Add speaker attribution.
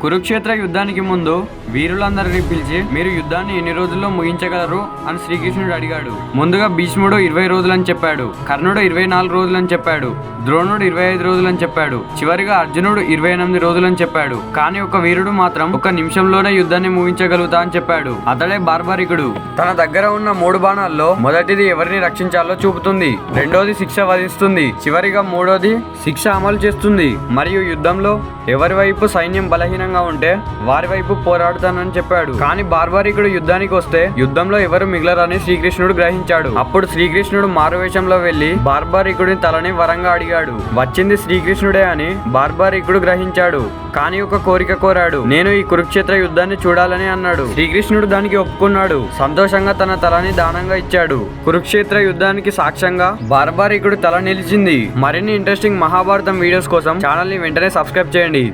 Speaker 1: కురుక్షేత్ర యుద్ధానికి ముందు వీరులందరినీ పిలిచి మీరు యుద్ధాన్ని ఎన్ని రోజుల్లో ముగించగలరు అని శ్రీకృష్ణుడు అడిగాడు. ముందుగా భీష్ముడు 20 రోజులని చెప్పాడు, కర్ణుడు 24 రోజులని చెప్పాడు, ద్రోణుడు 25 రోజులని చెప్పాడు, చివరిగా అర్జునుడు 28 రోజులని చెప్పాడు. కానీ ఒక వీరుడు మాత్రం 1 నిమిషంలోనే యుద్ధాన్ని ముగించగలుగుతా అని చెప్పాడు. అతడే బార్బరికుడు. తన దగ్గర ఉన్న 3 బాణాల్లో మొదటిది ఎవరిని రక్షించాలో చూపుతుంది, రెండోది శిక్ష వధిస్తుంది, చివరిగా మూడోది శిక్ష అమలు చేస్తుంది. మరియు యుద్ధంలో ఎవరి వైపు సైన్యం బలహీనంగా ఉంటే వారి వైపు పోరాడుతానని చెప్పాడు. కానీ బార్బరికుడు యుద్ధానికి వస్తే యుద్ధంలో ఎవరు మిగలరని శ్రీకృష్ణుడు గ్రహించాడు. అప్పుడు శ్రీకృష్ణుడు మారువేషంలో వెళ్లి బార్బరికుడి తలని వరంగా అడిగాడు. వచ్చింది శ్రీకృష్ణుడే అని బార్బరికుడు గ్రహించాడు. కానీ ఒక కోరిక కోరాడు, నేను ఈ కురుక్షేత్ర యుద్ధాన్ని చూడాలని అన్నాడు. శ్రీకృష్ణుడు దానికి ఒప్పుకున్నాడు. సంతోషంగా తన తలని దానంగా ఇచ్చాడు. కురుక్షేత్ర యుద్ధానికి సాక్ష్యంగా బార్బరికుడు తల నిలిచింది. మరిన్ని ఇంట్రెస్టింగ్ మహాభారతం వీడియోస్ కోసం ఛానల్ ని వెంటనే సబ్స్క్రైబ్ చేయండి.